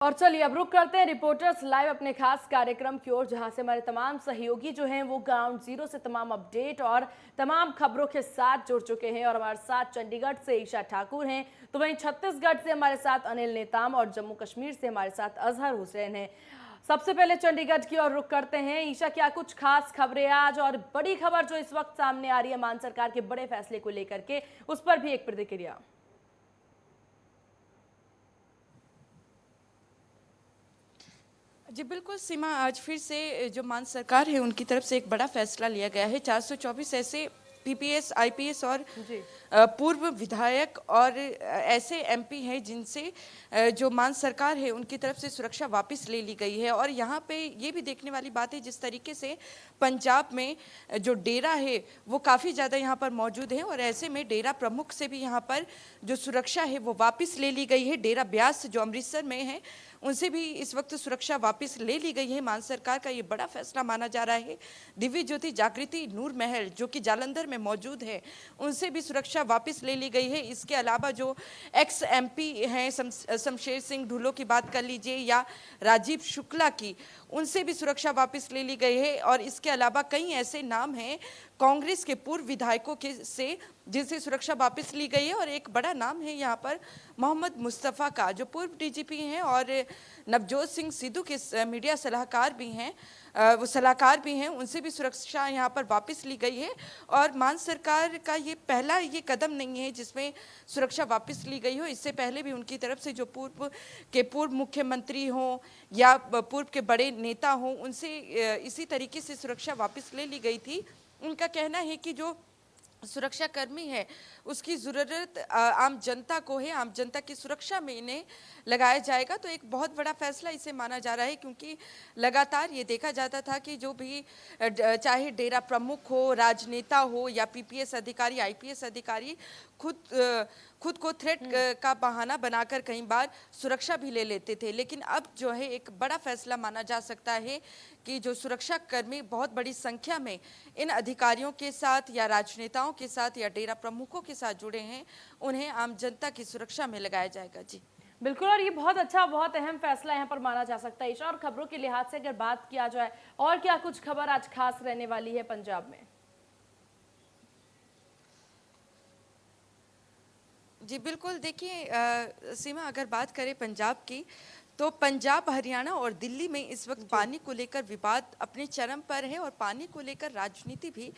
और चलिए अब रुक करते हैं रिपोर्टर्स लाइव अपने खास कार्यक्रम की ओर, जहां से हमारे तमाम सहयोगी जो हैं वो ग्राउंड जीरो से तमाम अपडेट और तमाम खबरों के साथ जुड़ चुके हैं। और हमारे साथ चंडीगढ़ से ईशा ठाकुर हैं, तो वहीं छत्तीसगढ़ से हमारे साथ अनिल नेताम और जम्मू कश्मीर से हमारे साथ अजहर हुसैन हैं। सबसे पहले चंडीगढ़ की ओर रुक करते हैं। ईशा, क्या कुछ खास खबरें आज, और बड़ी खबर जो इस वक्त सामने आ रही है मान सरकार के बड़े फैसले को लेकर के, उस पर भी एक प्रतिक्रिया। जी बिल्कुल सीमा, आज फिर से जो मान सरकार है उनकी तरफ से एक बड़ा फैसला लिया गया है। 424 ऐसे पीपीएस, आईपीएस और जी। पूर्व विधायक और ऐसे एमपी हैं जिनसे जो मान सरकार है उनकी तरफ से सुरक्षा वापस ले ली गई है। और यहाँ पे ये भी देखने वाली बात है जिस तरीके से पंजाब में जो डेरा है वो काफ़ी ज़्यादा यहाँ पर मौजूद है, और ऐसे में डेरा प्रमुख से भी यहाँ पर जो सुरक्षा है वो वापस ले ली गई है। डेरा ब्यास जो अमृतसर में है उनसे भी इस वक्त सुरक्षा वापस ले ली गई है। मान सरकार का ये बड़ा फैसला माना जा रहा है। दिव्य ज्योति जागृति नूर महल जो कि जालंधर में मौजूद है उनसे भी सुरक्षा वापस ले ली गई है। इसके अलावा जो एक्स एमपी हैं, शमशेर सिंह ढुल्लो की बात कर लीजिए या राजीव शुक्ला की, उनसे भी सुरक्षा वापस ले ली गई है। और इसके अलावा कई ऐसे नाम हैं कांग्रेस के पूर्व विधायकों के से जिनसे सुरक्षा वापस ली गई है। और एक बड़ा नाम है यहाँ पर मोहम्मद मुस्तफ़ा का, जो पूर्व डीजीपी हैं और नवजोत सिंह सिद्धू के मीडिया सलाहकार भी हैं, वो सलाहकार भी हैं, उनसे भी सुरक्षा यहाँ पर वापस ली गई है। और मान सरकार का ये पहला ये कदम नहीं है जिसमें सुरक्षा वापस ली गई हो। इससे पहले भी उनकी तरफ से जो पूर्व मुख्यमंत्री हों या पूर्व के बड़े नेता हों उनसे इसी तरीके से सुरक्षा वापस ले ली गई थी। उनका कहना है कि जो सुरक्षा कर्मी है उसकी ज़रूरत आम जनता को है, आम जनता की सुरक्षा में इन्हें लगाया जाएगा। तो एक बहुत बड़ा फैसला इसे माना जा रहा है, क्योंकि लगातार ये देखा जाता था कि जो भी चाहे डेरा प्रमुख हो, राजनेता हो या पीपीएस अधिकारी, आईपीएस अधिकारी खुद को थ्रेट का बहाना बनाकर कई बार सुरक्षा भी ले लेते थे। लेकिन अब जो है एक बड़ा फैसला माना जा सकता है कि जो सुरक्षा कर्मी बहुत बड़ी संख्या में इन अधिकारियों के साथ या राजनेताओं के साथ या डेरा प्रमुखों के साथ जुड़े हैं, उन्हें आम जनता की सुरक्षा में लगाया जाएगा। जी बिल्कुल, और ये बहुत अच्छा, बहुत अहम फैसला यहाँ पर माना जा सकता है। ईशा, और खबरों के लिहाज से अगर बात किया जाए, और क्या कुछ खबर आज खास रहने वाली है पंजाब में? जी बिल्कुल, देखिए सीमा, अगर बात करें पंजाब की तो पंजाब, हरियाणा और दिल्ली में इस वक्त पानी को लेकर विवाद अपने चरम पर है और पानी को लेकर राजनीति भी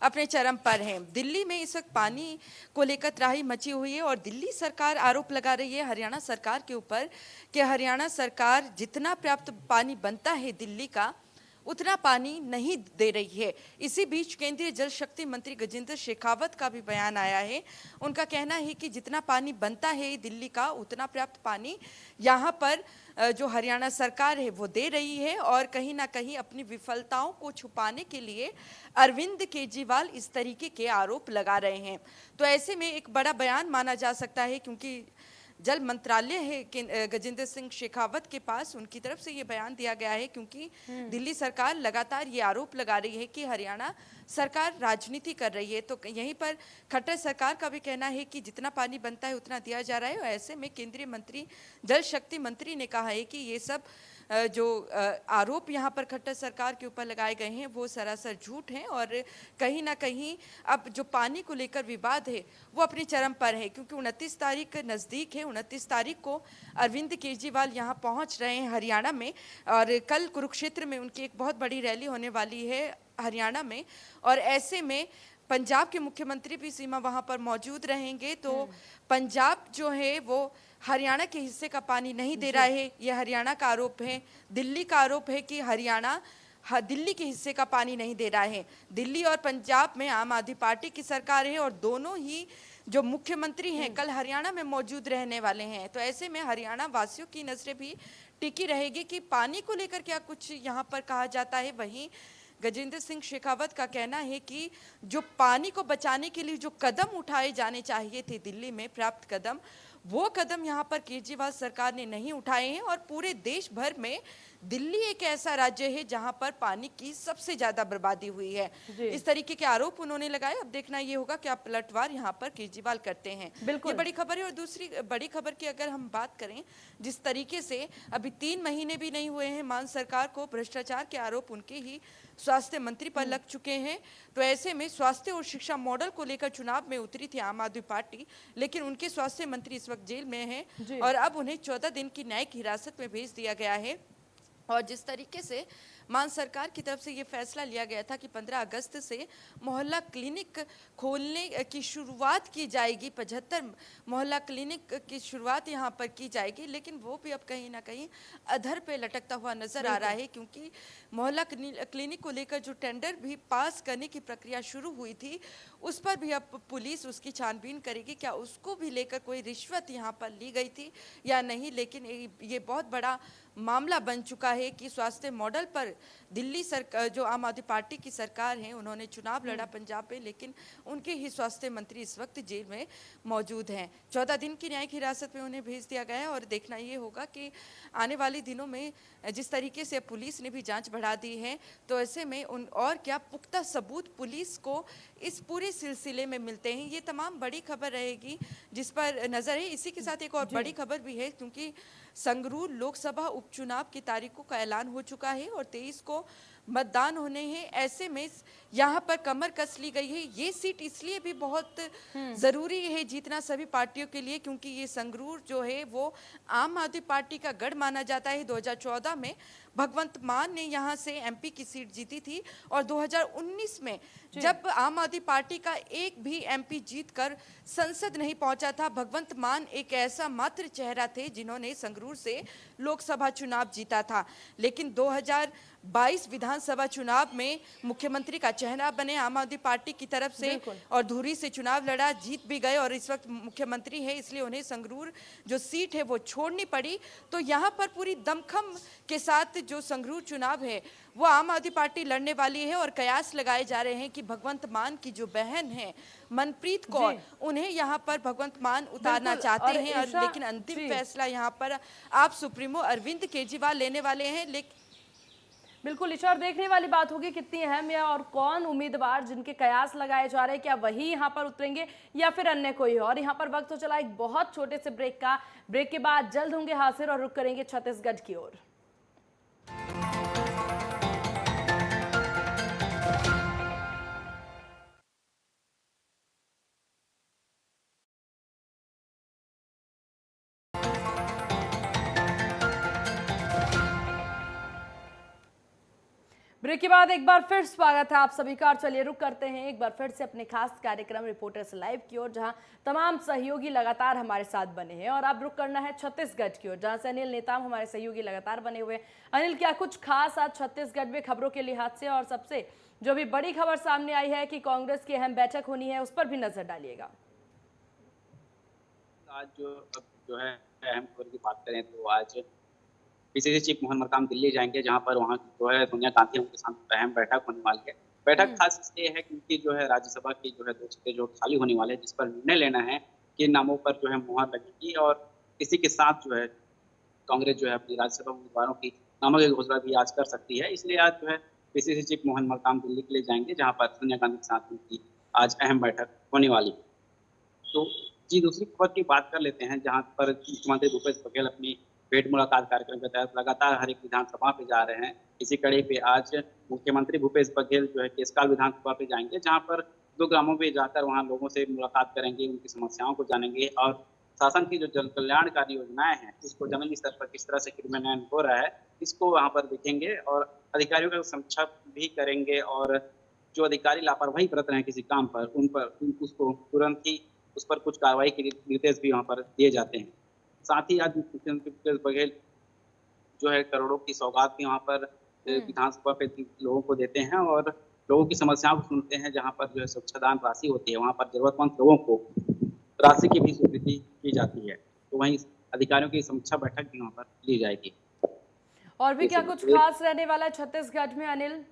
अपने चरम पर है। दिल्ली में इस वक्त पानी को लेकर त्राही मची हुई है और दिल्ली सरकार आरोप लगा रही है हरियाणा सरकार के ऊपर कि हरियाणा सरकार जितना पर्याप्त पानी बनता है दिल्ली का उतना पानी नहीं दे रही है। इसी बीच केंद्रीय जल शक्ति मंत्री गजेंद्र शेखावत का भी बयान आया है। उनका कहना है कि जितना पानी बनता है दिल्ली का उतना पर्याप्त पानी यहाँ पर जो हरियाणा सरकार है वो दे रही है, और कहीं ना कहीं अपनी विफलताओं को छुपाने के लिए अरविंद केजरीवाल इस तरीके के आरोप लगा रहे हैं। तो ऐसे में एक बड़ा बयान माना जा सकता है, क्योंकि जल मंत्रालय है कि गजेंद्र सिंह शेखावत के पास, उनकी तरफ से ये बयान दिया गया है, क्योंकि दिल्ली सरकार लगातार ये आरोप लगा रही है कि हरियाणा सरकार राजनीति कर रही है। तो यहीं पर खट्टर सरकार का भी कहना है कि जितना पानी बनता है उतना दिया जा रहा है। और ऐसे में केंद्रीय मंत्री, जल शक्ति मंत्री ने कहा है कि ये सब जो आरोप यहाँ पर खट्टर सरकार के ऊपर लगाए गए हैं वो सरासर झूठ हैं, और कहीं ना कहीं अब जो पानी को लेकर विवाद है वो अपनी चरम पर है, क्योंकि 29 तारीख नज़दीक है। 29 तारीख को अरविंद केजरीवाल यहाँ पहुँच रहे हैं हरियाणा में, और कल कुरुक्षेत्र में उनकी एक बहुत बड़ी रैली होने वाली है हरियाणा में। और ऐसे में पंजाब के मुख्यमंत्री भी सीमा वहाँ पर मौजूद रहेंगे। तो पंजाब जो है वो हरियाणा के हिस्से का पानी नहीं दे रहा है, यह हरियाणा का आरोप है। दिल्ली का आरोप है कि हरियाणा दिल्ली के हिस्से का पानी नहीं दे रहा है। दिल्ली और पंजाब में आम आदमी पार्टी की सरकार है और दोनों ही जो मुख्यमंत्री हैं कल हरियाणा में मौजूद रहने वाले हैं। तो ऐसे में हरियाणा वासियों की नजरें भी टिकी रहेगी कि पानी को लेकर क्या कुछ यहाँ पर कहा जाता है। वहीं गजेंद्र सिंह शेखावत का कहना है कि जो पानी को बचाने के लिए जो कदम उठाए जाने चाहिए थे दिल्ली में, पर्याप्त कदम, वो कदम यहाँ पर केजरीवाल सरकार ने नहीं उठाए हैं। और पूरे देश भर में दिल्ली एक ऐसा राज्य है जहां पर पानी की सबसे ज्यादा बर्बादी हुई है। जी। इस तरीके के आरोप उन्होंने लगाए। अब देखना ये होगा कि आप पलटवार यहाँ पर केजरीवाल करते हैं। बिल्कुल। ये बड़ी खबर है। और दूसरी बड़ी खबर की अगर हम बात करें, जिस तरीके से अभी 3 महीने भी नहीं हुए हैं मान सरकार को, भ्रष्टाचार के आरोप उनके ही स्वास्थ्य मंत्री पर लग चुके हैं। तो ऐसे में स्वास्थ्य और शिक्षा मॉडल को लेकर चुनाव में उतरी थी आम आदमी पार्टी, लेकिन उनके स्वास्थ्य मंत्री इस वक्त जेल में हैं और अब उन्हें 14 दिन की न्यायिक हिरासत में भेज दिया गया है। और जिस तरीके से मान सरकार की तरफ से ये फैसला लिया गया था कि 15 अगस्त से मोहल्ला क्लिनिक खोलने की शुरुआत की जाएगी, 75 मोहल्ला क्लिनिक की शुरुआत यहाँ पर की जाएगी, लेकिन वो भी अब कहीं ना कहीं अधर पे लटकता हुआ नजर आ रहा है। क्योंकि मोहल्ला क्लिनिक को लेकर जो टेंडर भी पास करने की प्रक्रिया शुरू हुई थी, उस पर भी अब पुलिस उसकी छानबीन करेगी, क्या उसको भी लेकर कोई रिश्वत यहाँ पर ली गई थी या नहीं। लेकिन ये बहुत बड़ा मामला बन चुका है कि स्वास्थ्य मॉडल पर दिल्ली सरकार, जो आम आदमी पार्टी की सरकार है, उन्होंने चुनाव लड़ा पंजाब में, लेकिन उनके ही स्वास्थ्य मंत्री इस वक्त जेल में मौजूद हैं। 14 दिन की न्यायिक हिरासत में उन्हें भेज दिया गया है। और देखना ये होगा कि आने वाले दिनों में जिस तरीके से पुलिस ने भी जांच बढ़ा दी है, तो ऐसे में उन और क्या पुख्ता सबूत पुलिस को इस पूरे सिलसिले में मिलते हैं, ये तमाम बड़ी खबर रहेगी जिस पर नजर है। इसी के साथ एक और बड़ी खबर भी है, क्योंकि संगरूर लोकसभा उपचुनाव की तारीखों का ऐलान हो चुका है और 23 को मतदान होने हैं। ऐसे में यहाँ पर कमर कस ली गई है। ये सीट इसलिए भी बहुत जरूरी है जीतना सभी पार्टियों के लिए, क्योंकि ये संगरूर जो है वो आम आदमी पार्टी का गढ़ माना जाता है। 2014 में भगवंत मान ने यहाँ से एमपी की सीट जीती थी और 2019 में जब आम आदमी पार्टी का एक भी एमपी जीतकर संसद नहीं पहुंचा था, भगवंत मान एक ऐसा मात्र चेहरा थे जिन्होंने संगरूर से लोकसभा चुनाव जीता था। लेकिन 2022 विधानसभा चुनाव में मुख्यमंत्री का चेहरा बने आम आदमी पार्टी की तरफ से और धुरी से चुनाव लड़ा, जीत भी गए और इस वक्त मुख्यमंत्री है, इसलिए उन्हें संगरूर जो सीट है वो छोड़नी पड़ी। तो यहाँ पर पूरी दमखम के साथ जो संगरूर चुनाव है वो आम आदमी पार्टी लड़ने वाली है और कयास लगाए जा रहे हैं कि भगवंत मान की जो बहन है मनप्रीत कौर, उन्हें यहाँ पर भगवंत मान उतारना चाहते हैं। और लेकिन अंतिम फैसला यहाँ पर आप सुप्रीमो अरविंद केजरीवाल लेने वाले हैं। बिल्कुल ईश्वर, देखने वाली बात होगी कितनी अहम है और कौन उम्मीदवार जिनके कयास लगाए जा रहे हैं, क्या वही यहाँ पर उतरेंगे या फिर अन्य कोई और। यहाँ पर वक्त हो चला एक बहुत छोटे से ब्रेक का। ब्रेक के बाद जल्द होंगे हाजिर और रुक करेंगे छत्तीसगढ़ की ओर। ब्रेक के बाद एक बार फिर स्वागत है आप सभी का। और चलिए रुक करते हैं एक बार फिर से अपने खास कार्यक्रम रिपोर्टर्स लाइव की ओर, जहां तमाम सहयोगी लगातार हमारे साथ बने हैं। और अब रुक करना है छत्तीसगढ़ की ओर, जहां से अनिल नेताम हमारे सहयोगी लगातार बने हुए हैं। अनिल, क्या कुछ खास आज छत्तीसगढ़ में खबरों के लिहाज से, और सबसे जो भी बड़ी खबर सामने आई है कि कांग्रेस की अहम बैठक होनी है, उस पर भी नजर डालिएगा। आज जो है अहम खबर की बात करें तो आज पीसीसी चीफ मोहन मरकाम दिल्ली जाएंगे, जहां पर वहां जो है सोनिया गांधी उनके साथ अहम बैठक होने वाली है। बैठक खास इसलिए है क्योंकि जो है राज्यसभा की जो है 2 सीटें जो खाली होने वाले हैं, जिस पर निर्णय लेना है कि नामों पर जो है मुहर लगेगी और इसी के साथ जो है कांग्रेस जो है अपनी राज्यसभा उम्मीदवारों की नामों की घोषणा भी आज कर सकती है। इसलिए आज जो है पीसीसी चीफ मोहन मरकाम दिल्ली के लिए जाएंगे, जहाँ पर सोनिया गांधी के साथ उनकी आज अहम बैठक होने वाली है। तो जी, दूसरी खबर की बात कर लेते हैं, जहाँ पर मुख्यमंत्री भूपेश बघेल अपनी भेंट मुलाकात कार्यक्रम के तहत लगातार हर एक विधानसभा पे जा रहे हैं। इसी कड़ी पे आज मुख्यमंत्री भूपेश बघेल जो है केसकाल विधानसभा पे जाएंगे, जहाँ पर 2 ग्रामों पे जाकर वहाँ लोगों से मुलाकात करेंगे, उनकी समस्याओं को जानेंगे और शासन की जो जन कल्याणकारी योजनाएं हैं उसको जमीनी स्तर पर किस तरह से क्रियान्वयन हो रहा है, इसको वहाँ पर देखेंगे और अधिकारियों का समीक्षा भी करेंगे। और जो अधिकारी लापरवाही बरत रहे हैं किसी काम पर, उन पर उसको तुरंत ही उस पर कुछ कार्रवाई के निर्देश भी वहाँ पर दिए जाते हैं। साथ ही आज मुख्यमंत्री भूपेश बघेल जो है करोड़ों की सौगात भी वहाँ पर विधानसभा पे लोगों को देते हैं और लोगों की समस्याओं को सुनते हैं। जहाँ पर जो है स्वच्छदान राशि होती है, वहाँ पर जरूरतमंद लोगों को राशि की भी स्वीकृति की जाती है। तो वहीं अधिकारियों की समीक्षा बैठक भी वहाँ पर ली जाएगी। और भी क्या कुछ खास रहने वाला है छत्तीसगढ़ में अनिल?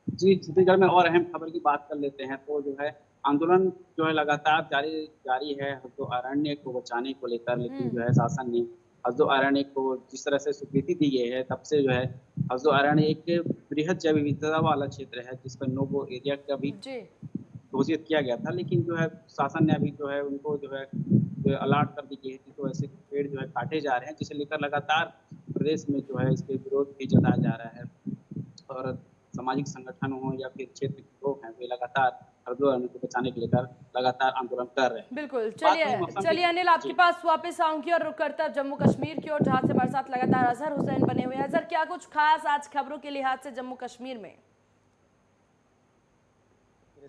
जी, छत्तीसगढ़ में और अहम खबर की बात कर लेते हैं तो जो है आंदोलन जो है लगातार जारी जारी है हफ्तो अरण्य को बचाने को लेकर, लेकिन जो है शासन ने हफ्तो अरण्य को जिस तरह से स्वीकृति दी गई है, तब से जो है हफ्तो अरण्य एक बृहद जैव विविधता वाला क्षेत्र है, जिस पर नो गो एरिया का भी जी। घोषित किया गया था। लेकिन जो है शासन ने अभी जो है उनको जो है अलर्ट कर दी गई थी, तो ऐसे पेड़ जो है काटे जा रहे हैं, जिसे लेकर लगातार प्रदेश में जो है इसके विरोध भी जताया जा रहा है। और सामाजिक संगठन हो या फिर क्षेत्र के लोग हैं, वे लगातार हरिद्वार को बचाने के लेकर लगातार आंदोलन कर रहे हैं। बिल्कुल। बात रही मौसम चलिए की। अनिल, आपके जी। पास वापस आऊंगी और रुक करता जम्मू कश्मीर की ओर, जहां से हमारे साथ लगातार अजहर हुसैन बने हुए हैं। अजहर, क्या कुछ खास आज खबरों के लिहाज से जम्मू कश्मीर में?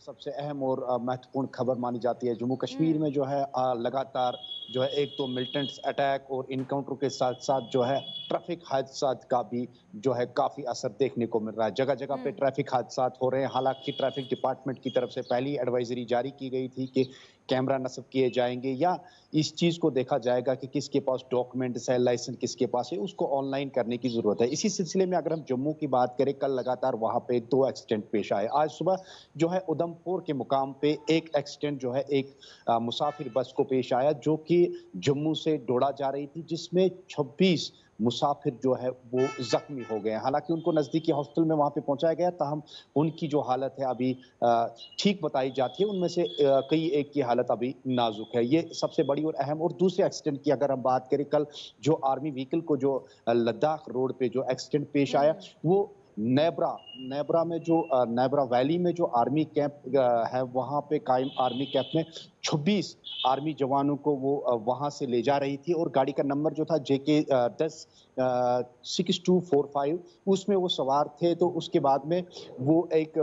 सबसे अहम और महत्वपूर्ण खबर मानी जाती है जम्मू कश्मीर में जो है लगातार जो है एक तो मिलिटेंट्स अटैक और इनकाउंटर के साथ साथ जो है ट्रैफिक हादसात का भी जो है काफी असर देखने को मिल रहा है। जगह जगह पे ट्रैफिक हादसात हो रहे हैं। हालांकि ट्रैफिक डिपार्टमेंट की तरफ से पहली एडवाइजरी जारी की गई थी कि कैमरा नस्ब किए जाएंगे या इस चीज को देखा जाएगा कि किसके पास डॉक्यूमेंट्स है, लाइसेंस किसके पास है, उसको ऑनलाइन करने की जरूरत है। इसी सिलसिले में अगर हम जम्मू की बात करें, कल लगातार वहां पे 2 एक्सीडेंट पेश आए। आज सुबह जो है उधमपुर के मुकाम पे एक एक्सीडेंट जो है एक मुसाफिर बस को पेश आया, जो कि जम्मू से डोडा जा रही थी, जिसमें 26 मुसाफिर जो है वो जख्मी हो गए। हालांकि उनको नजदीकी हॉस्पिटल में वहां पे पहुंचाया गया, ताहम उनकी जो हालत है अभी ठीक बताई जाती है। उनमें से कई एक की हालत अभी नाजुक है। ये सबसे बड़ी और अहम। और दूसरे एक्सीडेंट की अगर हम बात करें, कल जो आर्मी व्हीकल को जो लद्दाख रोड पे जो एक्सीडेंट पेश आया, वो नेब्रा में जो नेब्रा वैली में जो आर्मी कैंप है, वहां पे कायम आर्मी कैंप में 26 आर्मी जवानों को वो वहां से ले जा रही थी और गाड़ी का नंबर जो था JK 6245 उसमें वो सवार थे। तो उसके बाद में वो एक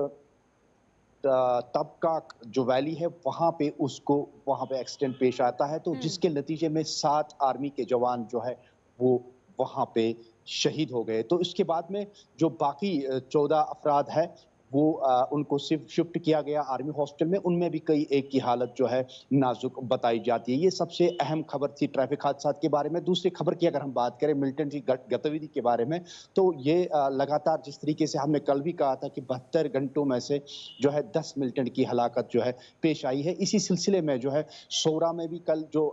तब का जो वैली है वहां पे एक्सीडेंट पेश आता है, तो जिसके नतीजे में 7 आर्मी के जवान जो है वो वहां पे शहीद हो गए। तो इसके बाद में जो बाकी 14 अफराद है वो उनको शिफ्ट किया गया आर्मी हॉस्पिटल में। उनमें भी कई एक की हालत जो है नाजुक बताई जाती है। ये सबसे अहम खबर थी ट्रैफिक हादसा के बारे में। दूसरी खबर की अगर हम बात करें मिलिटेंट की गतिविधि के बारे में, तो ये लगातार जिस तरीके से हमने कल भी कहा था कि 72 घंटों में से जो है 10 मिलिटेंट की हलाकत जो है पेश आई है। इसी सिलसिले में जो है सोरा में भी कल जो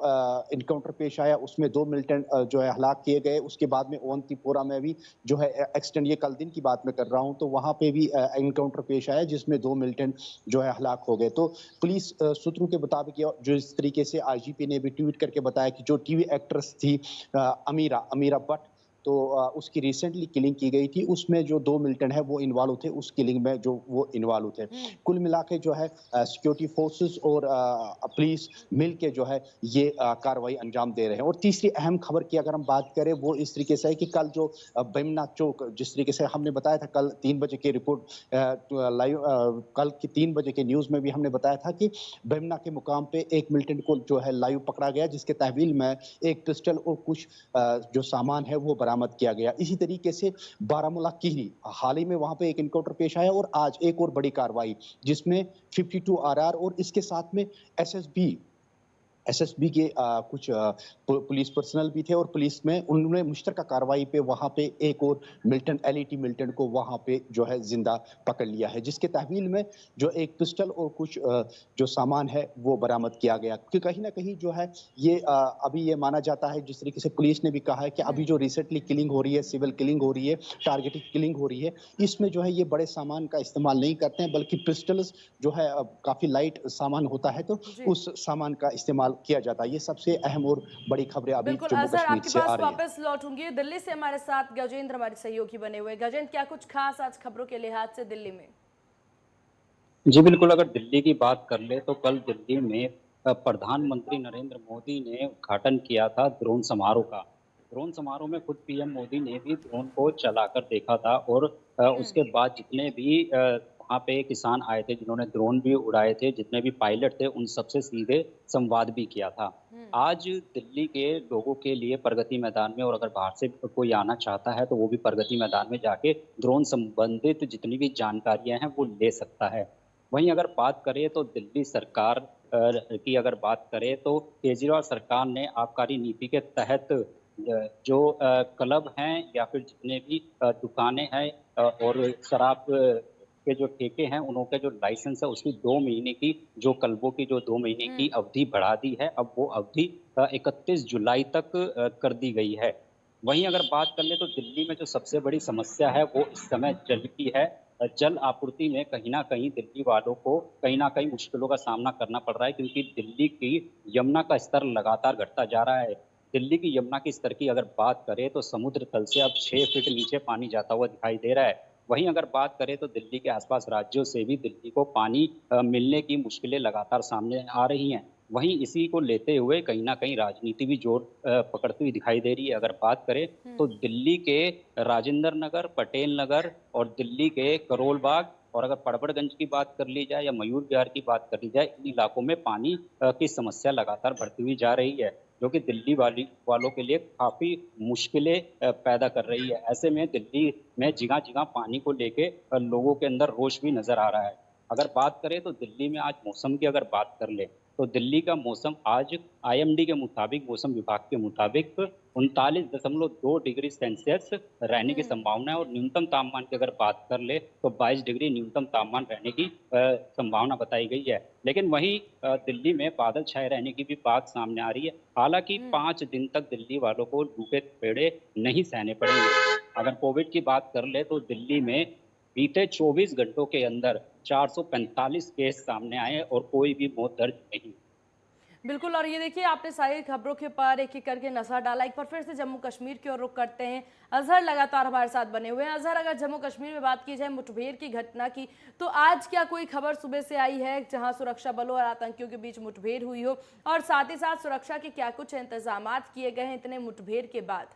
इनकाउंटर पेश आया, उसमें 2 मिलिटेंट जो है हलाक किए गए। उसके बाद में ओवंतीपोरा में भी जो है एक्सीडेंट, ये कल दिन की बात मैं कर रहा हूं, तो वहां पे भी इनकाउंटर पेश आया जिसमें 2 मिलिटेंट जो है हलाक हो गए। तो पुलिस सूत्रों के मुताबिक जो इस तरीके से IGP ने भी ट्वीट करके बताया कि जो टीवी एक्ट्रेस थी अमीरा भट्ट, तो उसकी रिसेंटली किलिंग की गई थी, उसमें जो 2 मिलिटेंट है वो इन्वॉल्व थे, उस किलिंग में जो वो इन्वॉल्व थे। कुल मिला के जो है सिक्योरिटी फोर्सेस और पुलिस मिल के जो है ये कार्रवाई अंजाम दे रहे हैं। और तीसरी अहम खबर की अगर हम बात करें, वो इस तरीके से है कि कल जो बेमना चौक, जिस तरीके से हमने बताया था कल 3 बजे की रिपोर्ट लाइव, कल की 3 बजे के न्यूज में भी हमने बताया था कि बेमना के मुकाम पे एक मिलिटेंट को जो है लाइव पकड़ा गया, जिसके तहवील में एक पिस्टल और कुछ जो सामान है वो बरामद किया गया। इसी तरीके से बारामूला कीरी हाल ही में वहां पे एक इनकाउंटर पेश आया और आज एक और बड़ी कार्रवाई जिसमें 52 RR और इसके साथ में SSB के कुछ पुलिस पर्सनल भी थे और पुलिस में उन्होंने मुश्तरका कार्रवाई पे वहां पे एक और LET मिलिटेंट को वहां पे जो है जिंदा पकड़ लिया है, जिसके तहवील में जो एक पिस्टल और कुछ जो सामान है वो बरामद किया गया। कि कहीं ना कहीं जो है ये अभी ये माना जाता है, जिस तरीके से पुलिस ने भी कहा है कि अभी जो रिसेंटली किलिंग हो रही है, सिविल किलिंग हो रही है, टारगेटेड किलिंग हो रही है, इसमें जो है ये बड़े सामान का इस्तेमाल नहीं करते हैं, बल्कि पिस्टल्स जो है काफी लाइट सामान होता है, तो उस सामान का इस्तेमाल किया जाता है। ये सबसे अहम और बड़ी खबरें अभी बिल्कुल जम्मू अजहर, कश्मीर आपके से आ पास रही हैं। वापस लौटूंगी। दिल्ली से हमारे साथ गजेंद्र हमारे सहयोगी बने हुए। गजेंद्र, क्या कुछ खास आज खबरों के लिहाज से दिल्ली में? जी बिल्कुल, अगर दिल्ली की बात कर ले तो कल दिल्ली में प्रधानमंत्री नरेंद्र मोदी ने उद्घाटन किया था ड्रोन समारोह का। ड्रोन समारोह में खुद PM मोदी ने भी ड्रोन को चलाकर देखा था और उसके बाद जितने भी वहाँ पे किसान आए थे जिन्होंने ड्रोन भी उड़ाए थे, जितने भी पायलट थे, उन सबसे सीधे संवाद भी किया था। आज दिल्ली के लोगों के लिए प्रगति मैदान में, और अगर बाहर से कोई आना चाहता है तो वो भी प्रगति मैदान में जाके ड्रोन संबंधित जितनी भी जानकारियां हैं वो ले सकता है। वहीं अगर बात करें तो दिल्ली सरकार की अगर बात करें तो केजरीवाल सरकार ने आबकारी नीति के तहत जो क्लब हैं या फिर जितने भी दुकानें हैं और शराब के जो ठेके हैं उनके जो लाइसेंस है उसकी 2 महीने की जो कलबों की जो 2 महीने की अवधि बढ़ा दी है। अब वो अवधि 31 जुलाई तक कर दी गई है। वहीं अगर बात कर ले तो दिल्ली में जो सबसे बड़ी समस्या है वो इस समय जल की है। जल आपूर्ति में कहीं न कहीं दिल्ली वालों को कहीं न कहीं मुश्किलों का सामना करना पड़ रहा है, क्योंकि दिल्ली की यमुना का स्तर लगातार घटता जा रहा है। दिल्ली की यमुना के स्तर की अगर बात करें तो समुद्र तल से अब 6 फीट नीचे पानी जाता हुआ दिखाई दे रहा है। वहीं अगर बात करें तो दिल्ली के आसपास राज्यों से भी दिल्ली को पानी मिलने की मुश्किलें लगातार सामने आ रही हैं। वहीं इसी को लेते हुए कहीं न कहीं राजनीति भी जोर पकड़ती हुई दिखाई दे रही है। अगर बात करें तो दिल्ली के राजेंद्र नगर, पटेल नगर और दिल्ली के करोल बाग और अगर पड़बड़गंज की बात कर ली जाए या मयूर विहार की बात कर ली जाए, इन इलाकों में पानी की समस्या लगातार बढ़ती हुई जा रही है, जो कि दिल्ली वालों के लिए काफ़ी मुश्किलें पैदा कर रही है। ऐसे में दिल्ली में जगह-जगह पानी को लेके लोगों के अंदर रोष भी नज़र आ रहा है। अगर बात करें तो दिल्ली में आज मौसम की अगर बात कर लें, तो दिल्ली का मौसम आज आईएमडी के मुताबिक, मौसम विभाग के मुताबिक 39.2 डिग्री सेल्सियस रहने की संभावना है और न्यूनतम तापमान की अगर बात कर ले तो 22 डिग्री न्यूनतम तापमान रहने की संभावना बताई गई है। लेकिन वहीं दिल्ली में बादल छाए रहने की भी बात सामने आ रही है। हालांकि 5 दिन तक दिल्ली वालों को लू के थपेड़े नहीं सहने पड़ेंगे। अगर कोविड की बात कर ले तो दिल्ली में बीते 24 घंटों के अंदर 445 केस सामने आए और कोई भी मौत दर्ज नहीं। बिल्कुल, और ये देखिए आपने सारी खबरों के ऊपर एक-एक करके नज़र डाला। एक बार फिर से जम्मू कश्मीर की ओर रुख करते हैं। अज़हर लगातार हमारे साथ बने हुए हैं। अज़हर, अगर जम्मू कश्मीर में बात की जाए मुठभेड़ की घटना की, तो आज क्या कोई खबर सुबह से आई है जहां सुरक्षा बलों और आतंकियों के बीच मुठभेड़ हुई हो, और साथ ही साथ सुरक्षा के क्या कुछ इंतजामात किए गए हैं इतने मुठभेड़ के बाद?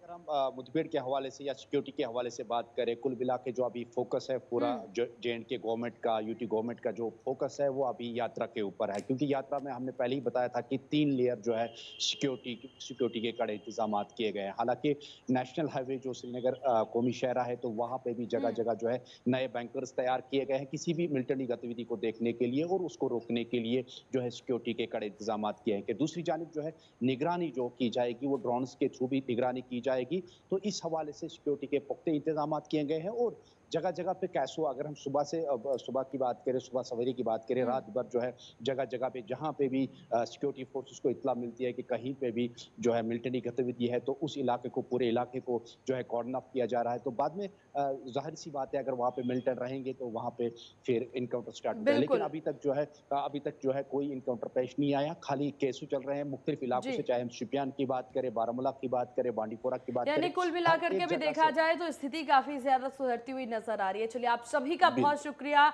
अगर हम मुठभेड़ के हवाले से या सिक्योरिटी के हवाले से बात करें, कुल मिला के जो अभी फोकस है पूरा जे&के गवर्नमेंट का, यूटी गवर्नमेंट का जो फोकस है वो अभी यात्रा के ऊपर है, क्योंकि यात्रा में हमने पहले ही बताया था कि 3 लेयर जो है सिक्योरिटी के कड़े इंतजाम किए गए हैं। हालांकि नेशनल हाईवे जो श्रीनगर कौमी शहरा है, तो वहाँ पे भी जगह जगह जो है नए बैंकर्स तैयार किए गए हैं किसी भी मिलिट्री गतिविधि को देखने के लिए और उसको रोकने के लिए जो है सिक्योरिटी के कड़े इंतजाम किए हैं। कि दूसरी जानिब जो है निगरानी जो की जाएगी वो ड्रोन्स के थ्रू भी निगरानी की जाएगी। तो इस हवाले से सिक्योरिटी के पुख्ते इंतजाम किए गए हैं और जगह जगह पे कैसो, अगर हम सुबह की बात करें, सुबह सवेरे की बात करें, रात भर जो है जगह जगह पे जहाँ पे भी सिक्योरिटी फोर्सेस को इत्तला मिलती है कि कहीं पे भी जो है मिलिट्री गतिविधि है, तो उस इलाके को, पूरे इलाके को जो है कॉर्डन ऑफ किया जा रहा है। तो बाद में जाहिर सी बात है अगर वहाँ पे मिलिटेंट रहेंगे तो वहाँ पे फिर इनकाउंटर स्टार्ट होता है। लेकिन अभी तक जो है कोई इनकाउंटर पेश नहीं आया, खाली केसू चल रहे हैं मुख्तलिफ इलाकों से, चाहे हम शोपियान की बात करें, बारामूला की बात करें, बांडीपोरा की बात यानी करें, कुल मिलाकर के भी देखा जाए तो स्थिति काफी ज्यादा सुधरती हुई नजर आ रही है। चलिए, आप सभी का बहुत शुक्रिया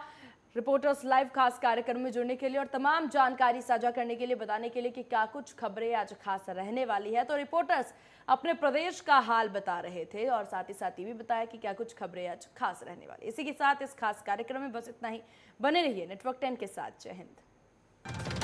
रिपोर्टर्स लाइव खास कार्यक्रम में जुड़ने के लिए और तमाम जानकारी साझा करने के लिए, बताने के लिए कि क्या कुछ खबरें आज खास रहने वाली है। तो रिपोर्टर्स अपने प्रदेश का हाल बता रहे थे और साथ ही साथ ये भी बताया कि क्या कुछ खबरें आज खास रहने वाली। इसी के साथ इस खास कार्यक्रम में बस इतना ही। बने रहिए नेटवर्क 10 के साथ। जय हिंद।